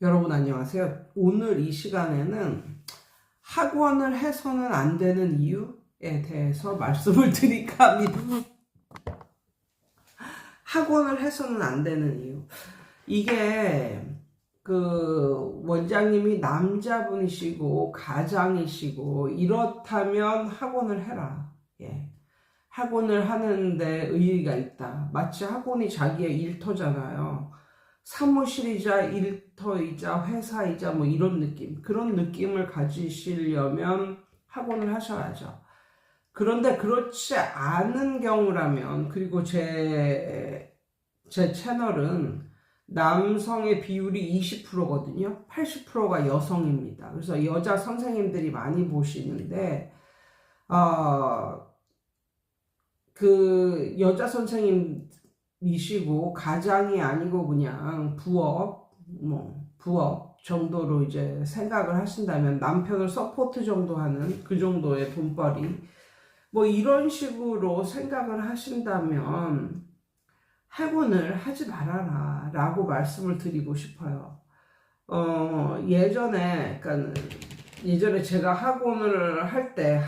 여러분 안녕하세요. 오늘 이 시간에는 학원을 해서는 안 되는 이유에 대해서 말씀을 드릴까 합니다. 학원을 해서는 안 되는 이유. 이게 그 원장님이 남자분이시고 가장이시고 이렇다면 학원을 해라. 예. 학원을 하는데 의의가 있다. 마치 학원이 자기의 일터잖아요. 사무실이자 일터이자 회사이자 뭐 이런 느낌, 그런 느낌을 가지시려면 학원을 하셔야죠. 그런데 그렇지 않은 경우라면, 그리고 제 채널은 남성의 비율이 20%거든요. 80%가 여성입니다. 그래서 여자 선생님들이 많이 보시는데, 그 여자 선생님이시고 가장이 아니고 그냥 부업 정도로 이제 생각을 하신다면, 남편을 서포트 정도 하는 그 정도의 돈벌이 뭐 이런 식으로 생각을 하신다면 학원을 하지 말아라 라고 말씀을 드리고 싶어요. 예전에 제가 학원을 할 때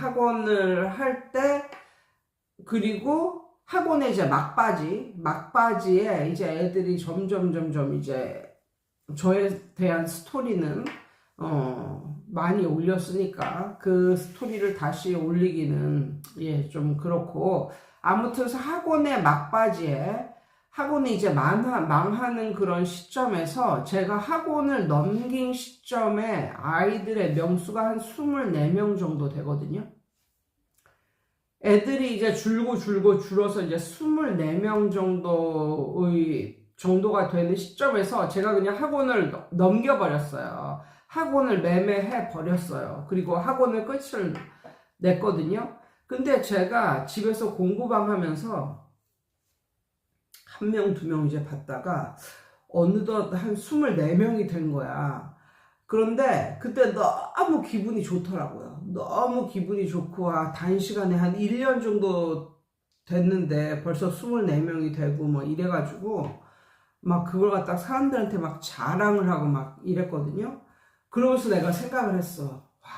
그리고 학원에 이제 막바지에 이제 애들이 점점 이제 저에 대한 스토리는 많이 올렸으니까 그 스토리를 다시 올리기는 좀 그렇고, 아무튼 학원의 막바지에 학원이 이제 망하는 그런 시점에서 제가 학원을 넘긴 시점에 아이들의 명수가 한 24명 정도 되거든요. 애들이 이제 줄어서 이제 24명 정도가 되는 시점에서 제가 그냥 학원을 넘겨버렸어요. 학원을 매매해 버렸어요. 그리고 학원을 끝을 냈거든요. 근데 제가 집에서 공부방 하면서 한 명, 두 명 이제 봤다가 어느덧 한 24명이 된 거야. 그런데 그때 너무 기분이 좋더라고요. 너무 기분이 좋고, 단시간에 한 1년 정도 됐는데 벌써 24명이 되고 뭐 이래가지고 막 그걸 갖다가 사람들한테 막 자랑을 하고 막 이랬거든요. 그러면서 내가 생각을 했어. 와,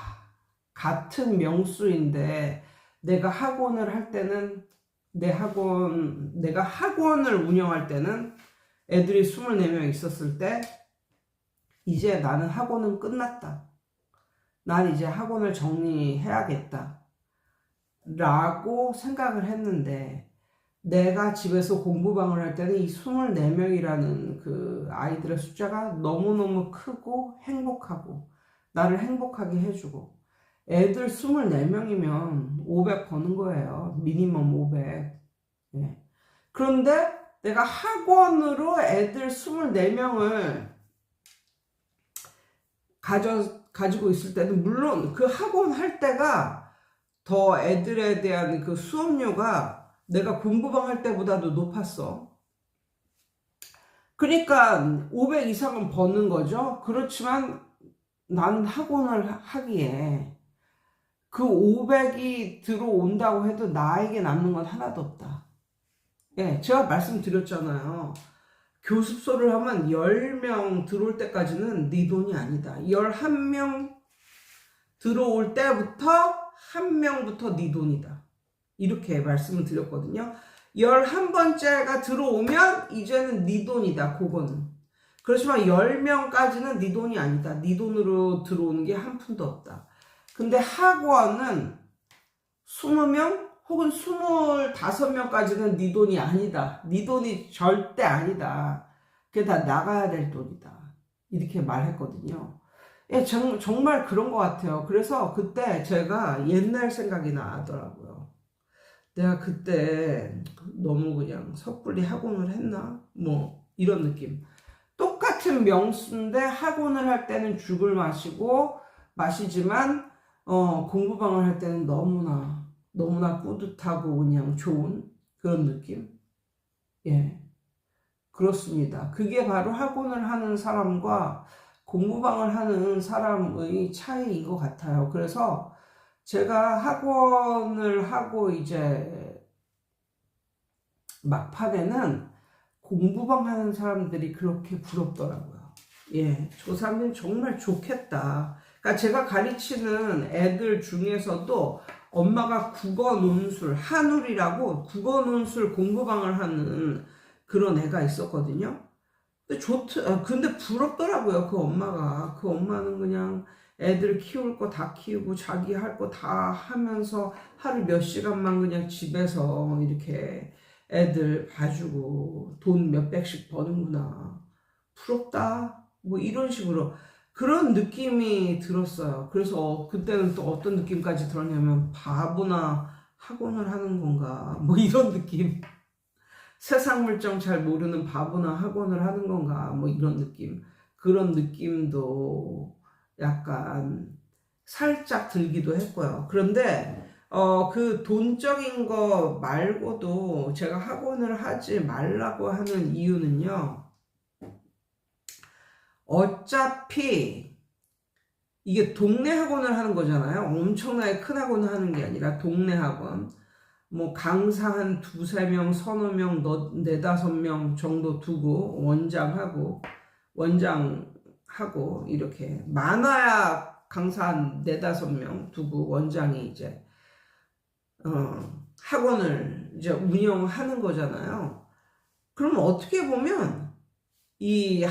같은 명수인데 내가 학원을 할 때는 내가 학원을 운영할 때는 애들이 24명 있었을 때, 이제 나는 학원은 끝났다. 난 이제 학원을 정리해야겠다. 라고 생각을 했는데, 내가 집에서 공부방을 할 때는 이 24명이라는 그 아이들의 숫자가 너무너무 크고 행복하고, 나를 행복하게 해주고, 애들 24명이면 500 버는 거예요. 미니멈 500. 예. 그런데 내가 학원으로 애들 24명을 가지고 있을 때는, 물론 그 학원 할 때가 더 애들에 대한 그 수업료가 내가 공부방 할 때보다도 높았어. 그러니까 500 이상은 버는 거죠. 그렇지만 난 학원을 하기에 그 500이 들어온다고 해도 나에게 남는 건 하나도 없다. 예, 제가 말씀드렸잖아요. 교습소를 하면 10명 들어올 때까지는 네 돈이 아니다. 11명 들어올 때부터 한 명부터 네 돈이다. 이렇게 말씀을 드렸거든요. 11번째가 들어오면 이제는 네 돈이다. 그거는. 그렇지만 10명까지는 네 돈이 아니다. 네 돈으로 들어오는 게 한 푼도 없다. 근데 학원은 20명 혹은 25명까지는 네 돈이 아니다. 네 돈이 절대 아니다. 그게 다 나가야 될 돈이다. 이렇게 말했거든요. 예, 정말 그런 것 같아요. 그래서 그때 제가 옛날 생각이 나더라고요. 내가 그때 너무 그냥 섣불리 학원을 했나? 뭐 이런 느낌. 똑같은 명수인데 학원을 할 때는 죽을 마시지만 공부방을 할 때는 너무나 뿌듯하고 그냥 좋은 그런 느낌. 예, 그렇습니다. 그게 바로 학원을 하는 사람과 공부방을 하는 사람의 차이인 것 같아요. 그래서 제가 학원을 하고 이제 막판에는 공부방 하는 사람들이 그렇게 부럽더라고요. 예, 조3은 정말 좋겠다. 그러니까 제가 가르치는 애들 중에서도 엄마가 국어 논술, 한울이라고 국어 논술 공부방을 하는 그런 애가 있었거든요. 근데 부럽더라고요, 그 엄마가. 그 엄마는 그냥 애들 키울 거 다 키우고 자기 할 거 다 하면서 하루 몇 시간만 그냥 집에서 이렇게 애들 봐주고 돈 몇백씩 버는구나. 부럽다. 뭐 이런 식으로 그런 느낌이 들었어요. 그래서 그때는 또 어떤 느낌까지 들었냐면 바보나 학원을 하는 건가 뭐 이런 느낌. 세상 물정 잘 모르는 바보나 학원을 하는 건가 뭐 이런 느낌. 그런 느낌도 약간 살짝 들기도 했고요. 그런데 그 돈적인 거 말고도 제가 학원을 하지 말라고 하는 이유는요. 어차피 이게 동네 학원을 하는 거잖아요. 엄청나게 큰 학원을 하는 게 아니라 동네 학원. 뭐 강사 한 두세 명, 서너 명, 네다섯 명 정도 두고 원장하고 이렇게 많아야 강사 한 네다섯 명 두고 원장이 이제 학원을 이제 운영하는 거잖아요. 그럼 어떻게 보면 이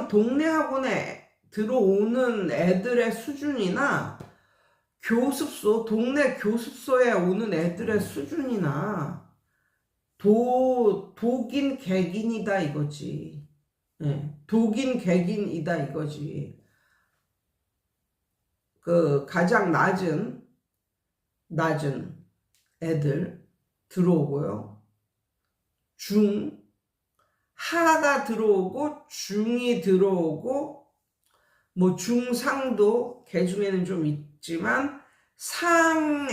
동네 학원에 들어오는 애들의 수준이나 동네 교습소에 오는 애들의 수준이나 독인 객인이다 이거지. 예, 독인 객인이다 이거지. 그 가장 낮은 애들 들어오고요. 하가 들어오고 중이 들어오고 뭐 중상도 개 중에는 좀 있지만 상상은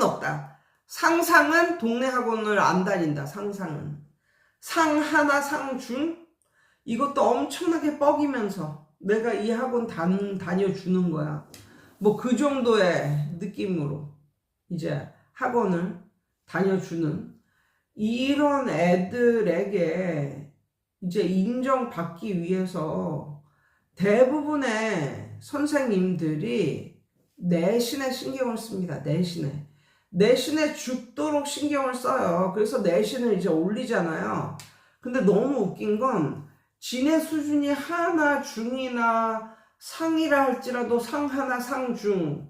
없다. 상상은 동네 학원을 안 다닌다. 상상은 상하나 상중 이것도 엄청나게 뻐기면서 내가 이 학원 다녀주는 거야. 뭐 그 정도의 느낌으로 이제 학원을 다녀주는 이런 애들에게 이제 인정받기 위해서 대부분의 선생님들이 내신에 신경을 씁니다. 내신에 죽도록 신경을 써요. 그래서 내신을 이제 올리잖아요. 근데 너무 웃긴 건 지네 수준이 하나 중이나 상이라 할지라도 상하나 상중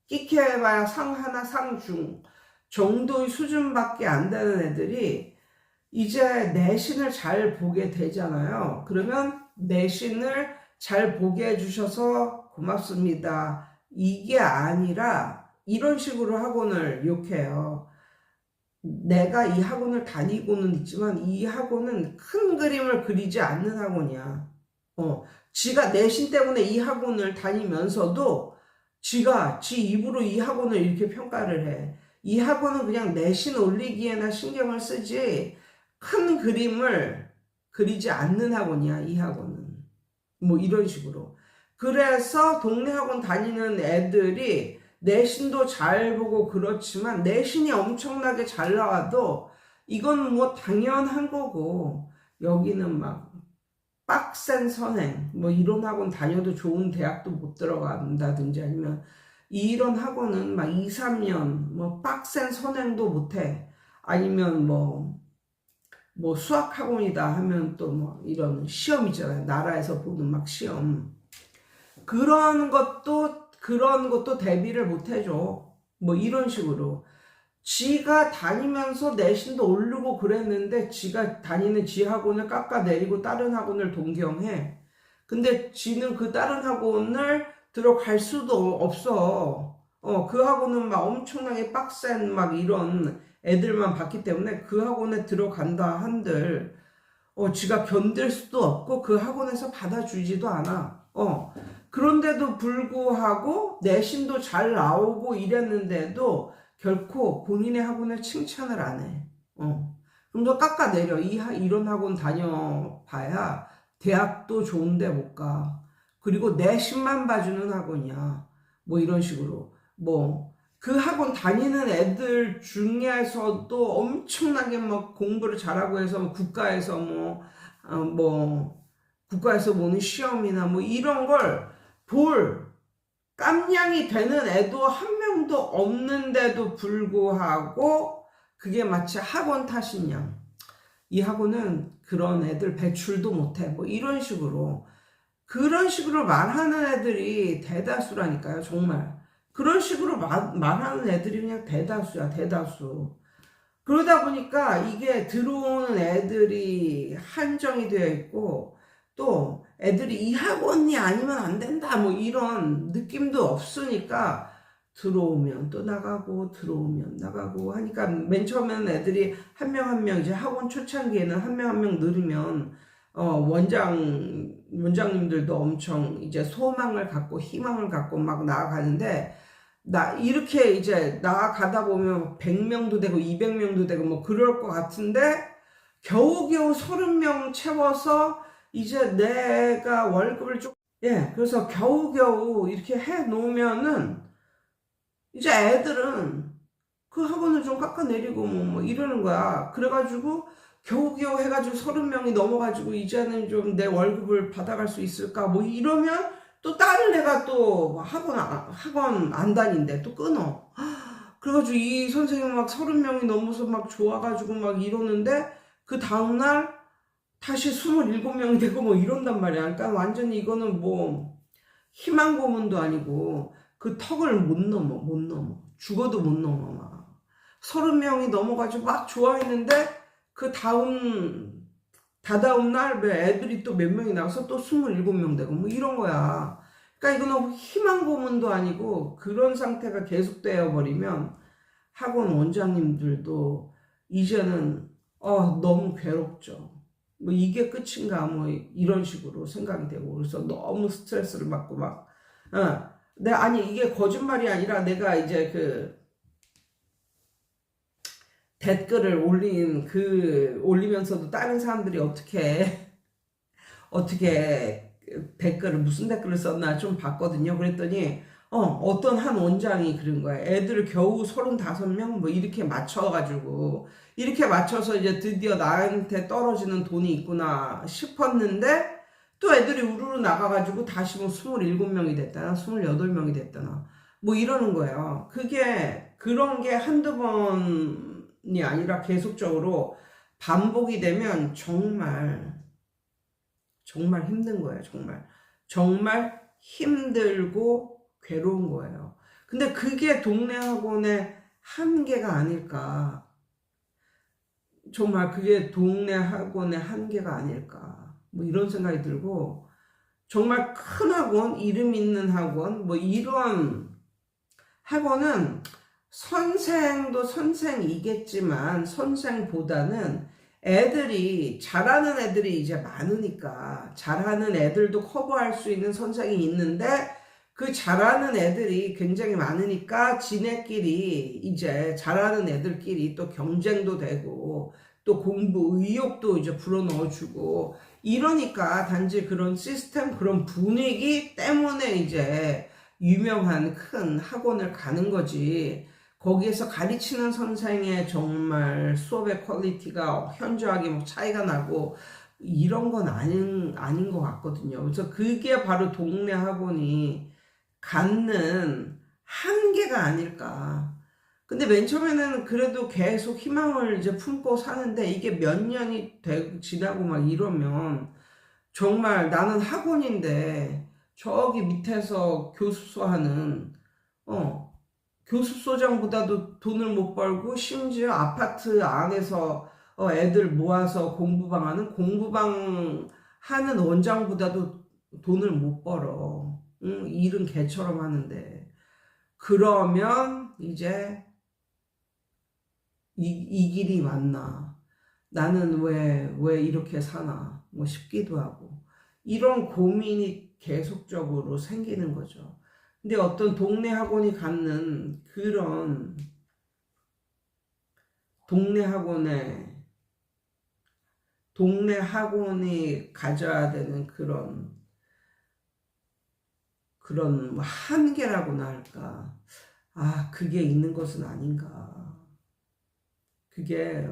끼케 해봐야 상하나 상중 정도의 수준밖에 안 되는 애들이 이제 내신을 잘 보게 되잖아요. 그러면 내신을 잘 보게 해주셔서 고맙습니다. 이게 아니라 이런 식으로 학원을 욕해요. 내가 이 학원을 다니고는 있지만 이 학원은 큰 그림을 그리지 않는 학원이야. 지가 내신 때문에 이 학원을 다니면서도 지 입으로 이 학원을 이렇게 평가를 해. 이 학원은 그냥 내신 올리기에나 신경을 쓰지 큰 그림을 그리지 않는 학원이야, 이 학원은. 뭐 이런 식으로. 그래서 동네 학원 다니는 애들이 내신도 잘 보고 그렇지만 내신이 엄청나게 잘 나와도 이건 뭐 당연한 거고 여기는 막 빡센 선행 뭐 이런 학원 다녀도 좋은 대학도 못 들어간다든지 아니면 이런 학원은 막 2, 3년 뭐 빡센 선행도 못해 아니면 뭐 수학 학원이다 하면 또 뭐 이런 시험 있잖아요. 나라에서 보는 막 시험. 그런 것도 대비를 못 해줘. 뭐 이런 식으로. 지가 다니면서 내신도 오르고 그랬는데 지가 다니는 지 학원을 깎아내리고 다른 학원을 동경해. 근데 지는 그 다른 학원을 들어갈 수도 없어. 그 학원은 막 엄청나게 빡센 막 이런 애들만 봤기 때문에 그 학원에 들어간다 한들 지가 견딜 수도 없고 그 학원에서 받아주지도 않아. 그런데도 불구하고 내신도 잘 나오고 이랬는데도 결코 본인의 학원을 칭찬을 안 해. 좀 더 깎아내려. 이런 학원 다녀봐야 대학도 좋은데 못 가. 그리고 내신만 봐주는 학원이야. 뭐 이런 식으로. 그 학원 다니는 애들 중에서도 엄청나게 막 공부를 잘하고 해서 국가에서 국가에서 보는 시험이나 뭐 이런 걸 볼 깜냥이 되는 애도 한 명도 없는데도 불구하고 그게 마치 학원 탓인 양. 이 학원은 그런 애들 배출도 못해. 뭐 이런 식으로. 그런 식으로 말하는 애들이 대다수라니까요, 정말. 그런 식으로 말하는 애들이 그냥 대다수야, 대다수. 그러다 보니까 이게 들어오는 애들이 한정이 되어 있고, 또 애들이 이 학원이 아니면 안 된다, 뭐 이런 느낌도 없으니까 들어오면 또 나가고, 들어오면 나가고 하니까 맨 처음에는 애들이 한 명 한 명, 이제 학원 초창기에는 한 명 한 명 늘으면, 원장님들도 엄청 이제 소망을 갖고 희망을 갖고 막 나아가는데, 이렇게 이제 나아가다 보면 100명도 되고 200명도 되고 뭐 그럴 것 같은데, 겨우겨우 30명 채워서 이제 내가 월급을 그래서 겨우겨우 이렇게 해 놓으면은 이제 애들은 그 학원을 좀 깎아내리고 뭐 이러는 거야. 그래가지고 겨우겨우 해가지고 30명이 넘어가지고 이제는 좀 내 월급을 받아갈 수 있을까 뭐 이러면 또 다른 애가 또 학원 안 다닌대. 또 끊어. 그래가지고 이 선생님 막 30명이 넘어서 막 좋아가지고 막 이러는데 그 다음날 다시 27명이 되고 뭐 이런단 말이야. 그러니까 완전히 이거는 뭐 희망 고문도 아니고 그 턱을 못 넘어. 죽어도 못 넘어. 막 30명이 넘어가지고 막 좋아했는데 그 다다음 날 애들이 또 몇 명이 나와서 또 27명 되고 뭐 이런 거야. 그러니까 이거는 희망 고문도 아니고 그런 상태가 계속되어 버리면 학원 원장님들도 이제는 너무 괴롭죠. 뭐 이게 끝인가 뭐 이런 식으로 생각이 되고 그래서 너무 스트레스를 받고 막 아니 이게 거짓말이 아니라 내가 이제 그 댓글을 올리면서도 다른 사람들이 어떻게 댓글을 무슨 댓글을 썼나 좀 봤거든요. 그랬더니 어떤 한 원장이 그런 거야. 애들을 겨우 35명 뭐 이렇게 맞춰서 이제 드디어 나한테 떨어지는 돈이 있구나 싶었는데 또 애들이 우르르 나가가지고 다시 뭐 27명이 됐다나 28명이 됐다나 뭐 이러는 거예요. 그런 게 한두 번이 아니라 계속적으로 반복이 되면 정말 힘든 거예요. 정말 힘들고 괴로운 거예요. 근데 그게 동네 학원의 한계가 아닐까. 정말 그게 동네 학원의 한계가 아닐까. 뭐 이런 생각이 들고, 정말 큰 학원, 이름 있는 학원, 뭐 이런 학원은 선생도 선생이겠지만 선생보다는 잘하는 애들이 이제 많으니까 잘하는 애들도 커버할 수 있는 선생이 있는데 그 잘하는 애들이 굉장히 많으니까 지네끼리 이제 잘하는 애들끼리 또 경쟁도 되고 또 공부 의욕도 이제 불어넣어주고 이러니까 단지 그런 시스템 그런 분위기 때문에 이제 유명한 큰 학원을 가는 거지. 거기에서 가르치는 선생의 정말 수업의 퀄리티가 현저하게 뭐 차이가 나고 이런 건 아닌 것 같거든요. 그래서 그게 바로 동네 학원이 갖는 한계가 아닐까. 근데 맨 처음에는 그래도 계속 희망을 이제 품고 사는데 이게 몇 년이 지나고 막 이러면 정말 나는 학원인데 저기 밑에서 교습소 하는 교습소장보다도 돈을 못 벌고 심지어 아파트 안에서 애들 모아서 공부방 하는 원장보다도 돈을 못 벌어. 일은 개처럼 하는데. 그러면 이제 이 길이 맞나? 나는 왜 이렇게 사나? 뭐 싶기도 하고. 이런 고민이 계속적으로 생기는 거죠. 근데 어떤 동네 학원이 갖는 그런 동네 학원이 가져야 되는 그런 한계라고나 할까. 그게 있는 것은 아닌가. 그게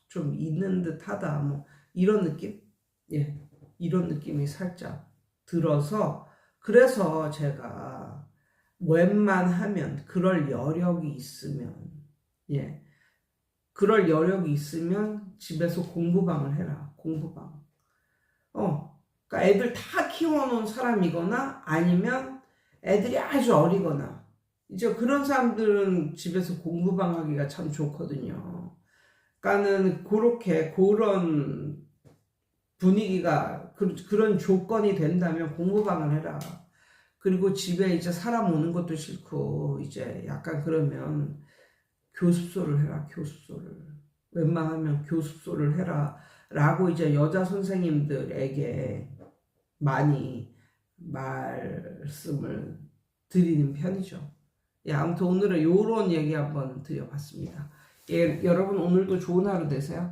좀 있는 듯 하다. 뭐, 이런 느낌? 예. 이런 느낌이 살짝 들어서 그래서 제가 웬만하면 그럴 여력이 있으면 예 그럴 여력이 있으면 집에서 공부방을 해라. 공부방. 그러니까 애들 다 키워놓은 사람이거나 아니면 애들이 아주 어리거나 이제 그런 사람들은 집에서 공부방 하기가 참 좋거든요. 그러니까는 그런 분위기가 그런 조건이 된다면 공부방을 해라. 그리고 집에 이제 사람 오는 것도 싫고 이제 약간 그러면 교습소를 해라. 교습소를. 웬만하면 교습소를 해라. 라고 이제 여자 선생님들에게 많이 말씀을 드리는 편이죠. 예, 아무튼 오늘은 요런 얘기 한번 드려봤습니다. 예, 여러분 오늘도 좋은 하루 되세요.